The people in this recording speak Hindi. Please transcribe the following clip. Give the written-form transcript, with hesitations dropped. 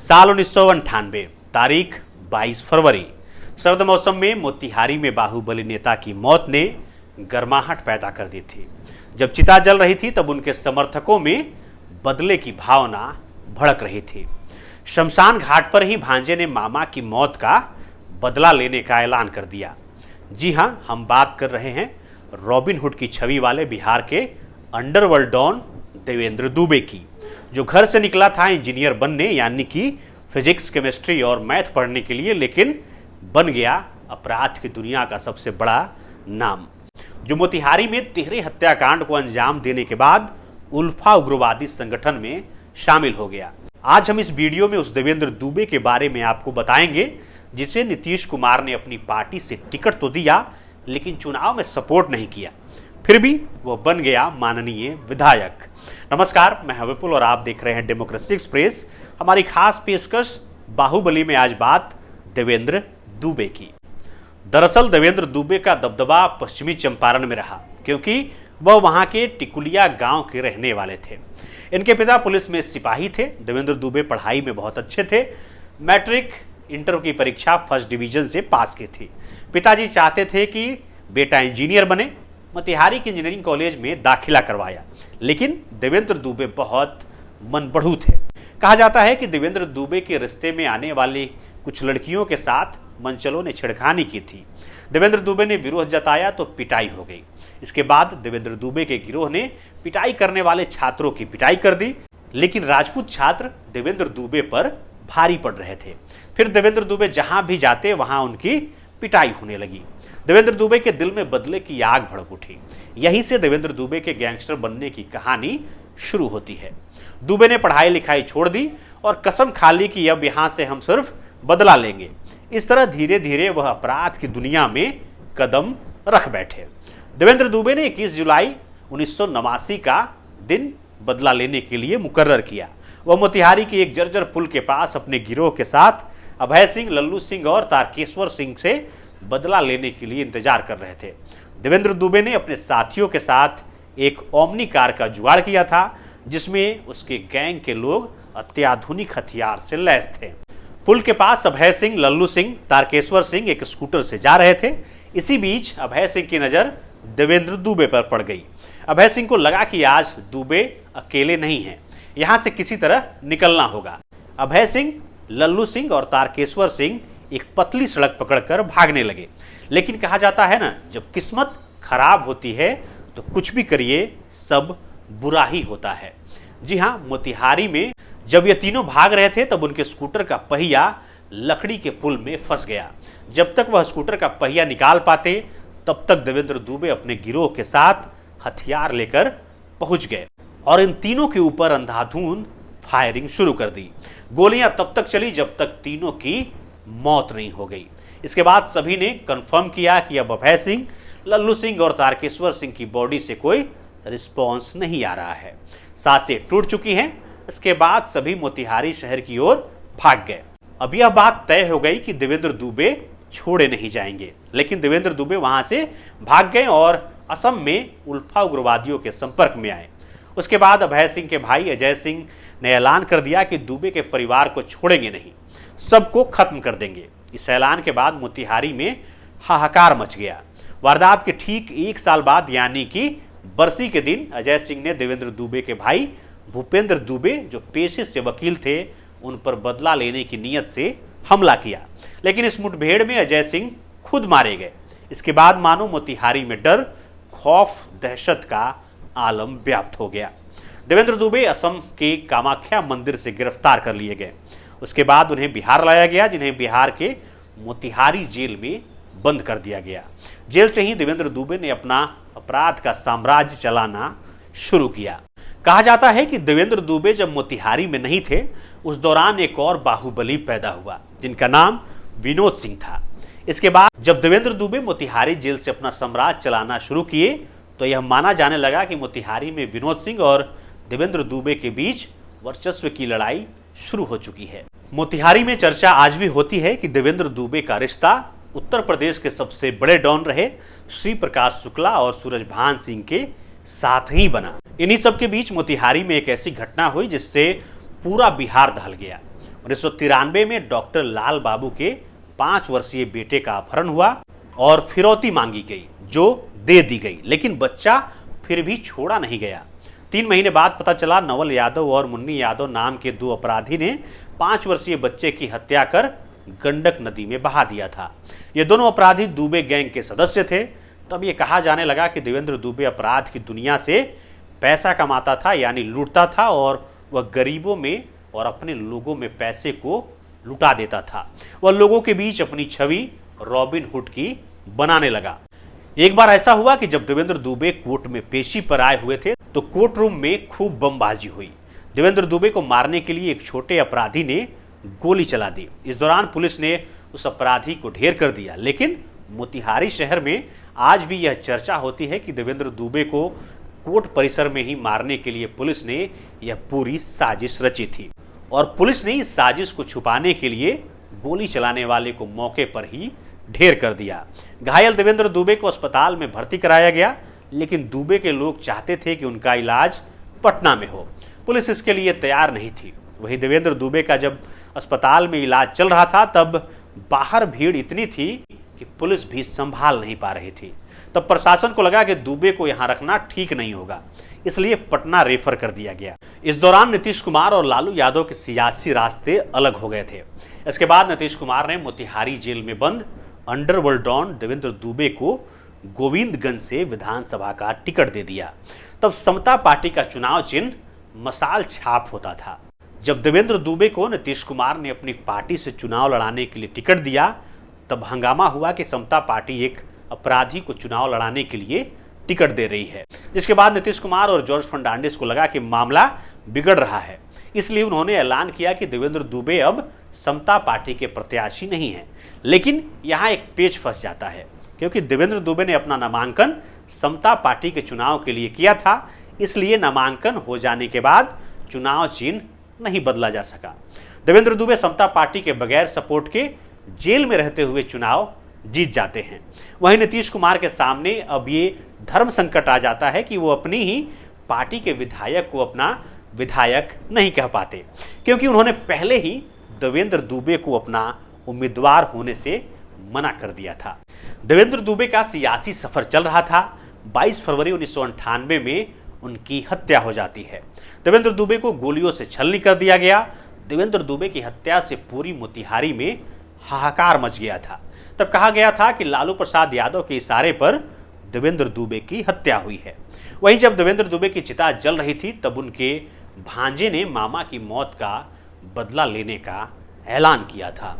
साल 1998, तारीख 22 फरवरी। सर्द मौसम में मोतिहारी में बाहुबली नेता की मौत ने गर्माहट पैदा कर दी थी। जब चिता जल रही थी तब उनके समर्थकों में बदले की भावना भड़क रही थी। शमशान घाट पर ही भांजे ने मामा की मौत का बदला लेने का ऐलान कर दिया। जी हां, हम बात कर रहे हैं रॉबिन हुड की छवि वाले बिहार के अंडरवर्ल्ड डॉन देवेंद्र दुबे की, जो घर से निकला था इंजीनियर बनने, यानी कि फिजिक्स, केमिस्ट्री और मैथ पढ़ने के लिए, लेकिन बन गया अपराध की दुनिया का सबसे बड़ा नाम, जो मोतिहारी में तिहरी हत्याकांड को अंजाम देने के बाद उल्फा उग्रवादी संगठन में शामिल हो गया। आज हम इस वीडियो में उस देवेंद्र दुबे के बारे में आपको बताएंगे जिसे नीतीश कुमार ने अपनी पार्टी से टिकट तो दिया लेकिन चुनाव में सपोर्ट नहीं किया, फिर भी वो बन गया माननीय विधायक। नमस्कार, मैं विपुल और आप देख रहे हैं डेमोक्रेसी एक्सप्रेस। हमारी खास पेशकश बाहुबली में आज बात देवेंद्र दुबे की। दरअसल देवेंद्र दुबे का दबदबा पश्चिमी चंपारण में रहा, क्योंकि वह वहां के टिकुलिया गांव के रहने वाले थे। इनके पिता पुलिस में सिपाही थे। देवेंद्र दुबे पढ़ाई में बहुत अच्छे थे। मैट्रिक इंटर की परीक्षा फर्स्ट डिवीजन से पास की थी। पिताजी चाहते थे कि बेटा इंजीनियर बने। मोतिहारी के इंजीनियरिंग कॉलेज में दाखिला करवाया, लेकिन देवेंद्र दुबे बहुत मनबढ़ू थे। कहा जाता है कि देवेंद्र दुबे के रिश्ते में आने वाली कुछ लड़कियों के साथ मनचलों ने छेड़खानी की थी। देवेंद्र दुबे ने विरोध जताया तो पिटाई हो गई। इसके बाद देवेंद्र दुबे के गिरोह ने पिटाई करने वाले छात्रों की पिटाई कर दी, लेकिन राजपूत छात्र देवेंद्र दुबे पर भारी पड़ रहे थे। फिर देवेंद्र दुबे जहां भी जाते वहां उनकी पिटाई होने लगी। देवेंद्र दुबे के दिल में बदले की आग भड़क उठी। यहीं से देवेंद्र दुबे के गैंगस्टर बनने की कहानी शुरू होती है। दुबे ने पढ़ाई लिखाई छोड़ दी और कसम खा ली कि अब यहां से हम सिर्फ बदला लेंगे। इस तरह धीरे धीरे वह अपराध की दुनिया में कदम रख बैठे। देवेंद्र दुबे ने 21 जुलाई 1989 का दिन बदला लेने के लिए मुकर्रर किया। वह मोतिहारी के एक जर्जर पुल के पास अपने गिरोह के साथ अभय सिंह, लल्लू सिंह और तारकेश्वर सिंह से बदला लेने के लिए इंतजार कर रहे थे। देवेंद्र दुबे ने अपने साथियों के साथ एक ओमनी कार का जुगाड़ किया था, जिसमें उसके गैंग के लोग अत्याधुनिक हथियार से लैस थे। पुल के पास अभय सिंह, लल्लू सिंह, तारकेश्वर सिंह एक स्कूटर से जा रहे थे। इसी बीच अभय सिंह की नजर देवेंद्र दुबे पर पड़ गई। अभय सिंह को लगा कि आज दुबे अकेले नहीं हैं, यहां से किसी तरह निकलना होगा। अभय सिंह, लल्लू सिंह और तारकेश्वर सिंह एक पतली सड़क पकड़कर भागने लगे। लेकिन कहा जाता है ना, जब किस्मत खराब होती है तो कुछ भी करिए सब बुरा ही होता है। जी हां, मोतिहारी में जब ये तीनों भाग रहे थे तब उनके स्कूटर का पहिया लकड़ी के पुल में फंस गया। जब तक वह स्कूटर का पहिया निकाल पाते तब तक देवेंद्र दुबे अपने गिरोह के साथ हथियार लेकर पहुंच गए और इन तीनों के ऊपर अंधाधुंध फायरिंग शुरू कर दी। गोलियां तब तक चली जब तक तीनों की मौत नहीं हो गई। इसके बाद सभी ने कंफर्म किया कि अब अभय सिंह, लल्लू सिंह और तारकेश्वर सिंह की बॉडी से कोई रिस्पॉन्स नहीं आ रहा है, सांसें टूट चुकी हैं। इसके बाद सभी मोतिहारी शहर की ओर भाग गए। अब यह बात तय हो गई कि देवेंद्र दुबे छोड़े नहीं जाएंगे, लेकिन देवेंद्र दुबे वहां से भाग गए और असम में उल्फा उग्रवादियों के संपर्क में आए। उसके बाद अभय सिंह के भाई अजय सिंह ने ऐलान कर दिया कि दुबे के परिवार को छोड़ेंगे नहीं, सबको खत्म कर देंगे। इस ऐलान के बाद मोतिहारी में हाहाकार मच गया। वारदात के ठीक एक साल बाद, यानी कि बरसी के दिन, अजय सिंह ने देवेंद्र दुबे के भाई भूपेंद्र दुबे, जो पेशे से वकील थे, उन पर बदला लेने की नीयत से हमला किया। लेकिन इस मुठभेड़ में अजय सिंह खुद मारे गए। इसके बाद मानो मोतिहारी में डर, खौफ, दहशत का आलम व्याप्त हो गया। देवेंद्र दुबे असम के कामाख्या मंदिर से गिरफ्तार कर लिए गए। उसके बाद उन्हें बिहार लाया गया, जिन्हें बिहार के मोतिहारी जेल में बंद कर दिया गया। जेल से ही देवेंद्र दुबे ने अपना अपराध का साम्राज्य चलाना शुरू किया। कहा जाता है कि देवेंद्र दुबे जब मोतिहारी में नहीं थे, उस दौरान एक और बाहुबली पैदा हुआ, जिनका नाम विनोद सिंह था। इसके बाद जब देवेंद्र दुबे मोतिहारी जेल से अपना साम्राज्य चलाना शुरू किए तो यह माना जाने लगा कि मोतिहारी में विनोद सिंह और देवेंद्र दुबे के बीच वर्चस्व की लड़ाई शुरू हो चुकी है। मोतिहारी में चर्चा आज भी होती है कि देवेंद्र दुबे का रिश्ता उत्तर प्रदेश के सबसे बड़े डॉन रहे श्री प्रकाश शुक्ला और सूरजभान सिंह के साथ ही बना। इन्हीं सब के बीच मोतिहारी में एक ऐसी घटना हुई जिससे पूरा बिहार दहल गया। 1993 में डॉक्टर लाल बाबू के 5 वर्षीय बेटे का अपहरण हुआ और फिरौती मांगी गई, जो दे दी गई, लेकिन बच्चा फिर भी छोड़ा नहीं गया। 3 महीने बाद पता चला नवल यादव और मुन्नी यादव नाम के 2 अपराधी ने 5 वर्षीय बच्चे की हत्या कर गंडक नदी में बहा दिया था। ये दोनों अपराधी दुबे गैंग के सदस्य थे। तब ये कहा जाने लगा कि देवेंद्र दुबे अपराध की दुनिया से पैसा कमाता था, यानी लूटता था, और वह गरीबों में और अपने लोगों में पैसे को लुटा देता था। वह लोगों के बीच अपनी छवि रॉबिन हुड की बनाने लगा। एक बार ऐसा हुआ कि जब देवेंद्र दुबे कोर्ट में पेशी पर आए हुए थे तो कोर्ट रूम में खूब बमबाजी हुई। देवेंद्र दुबे को मारने के लिए एक छोटे अपराधी ने गोली चला दी। इस दौरान पुलिस ने उस अपराधी को ढेर कर दिया, लेकिन मोतिहारी शहर में आज भी यह चर्चा होती है कि देवेंद्र दुबे को कोर्ट परिसर में ही मारने के लिए पुलिस ने यह पूरी साजिश रची थी, और पुलिस ने इस साजिश को छुपाने के लिए गोली चलाने वाले को मौके पर ही ढेर कर दिया। घायल देवेंद्र दुबे को अस्पताल में भर्ती कराया गया, लेकिन दुबे के लोग चाहते थे कि उनका इलाज पटना में हो। पुलिस इसके लिए तैयार नहीं थी। वहीं देवेंद्र दुबे का जब अस्पताल में इलाज चल रहा था तब बाहर भीड़ इतनी थी कि पुलिस भी संभाल नहीं पा रही थी। तब प्रशासन को लगा कि दुबे को यहां रखना ठीक नहीं होगा, इसलिए पटना रेफर कर दिया गया। इस दौरान नीतीश कुमार और लालू यादव के सियासी रास्ते अलग हो गए थे। इसके बाद नीतीश कुमार ने मोतिहारी जेल में बंद अंडरवर्ल्ड डॉन देवेंद्र दुबे को गोविंदगंज से विधानसभा का टिकट दे दिया। तब समता पार्टी का चुनाव चिन्ह मसाल छाप होता था। जब देवेंद्र दुबे को नीतीश कुमार ने अपनी पार्टी से चुनाव लड़ाने के लिए टिकट दिया, तब हंगामा हुआ कि समता पार्टी एक अपराधी को चुनाव लड़ाने के लिए टिकट दे रही है। जिसके बाद नीतीश कुमार और जॉर्ज फर्नांडिस को लगा कि मामला बिगड़ रहा है, इसलिए उन्होंने ऐलान किया कि देवेंद्र दुबे अब समता पार्टी के प्रत्याशी नहीं है। लेकिन यहाँ एक पेच फंस जाता है, क्योंकि देवेंद्र दुबे ने अपना नामांकन समता पार्टी के चुनाव के लिए किया था, इसलिए नामांकन हो जाने के बाद चुनाव चिन्ह नहीं बदला जा सका। देवेंद्र दुबे समता पार्टी के बगैर सपोर्ट के जेल में रहते हुए चुनाव जीत जाते हैं। वहीं नीतीश कुमार के सामने अब ये धर्म संकट आ जाता है कि वो अपनी ही पार्टी के विधायक को अपना विधायक नहीं कह पाते, क्योंकि उन्होंने पहले ही देवेंद्र दुबे को अपना उम्मीदवार होने से मना कर दिया था। देवेंद्र दुबे का सियासी सफर चल रहा था। 22 फरवरी 1998 में उनकी हत्या हो जाती है। देवेंद्र दुबे को गोलियों से छलनी कर दिया गया। देवेंद्र दुबे की हत्या से पूरी मोतिहारी में हाहाकार मच गया था। तब कहा गया था कि लालू प्रसाद यादव के इशारे पर देवेंद्र दुबे की हत्या हुई है। वहीं जब देवेंद्र दुबे की चिता जल रही थी तब उनके भांजे ने मामा की मौत का बदला लेने का ऐलान किया था।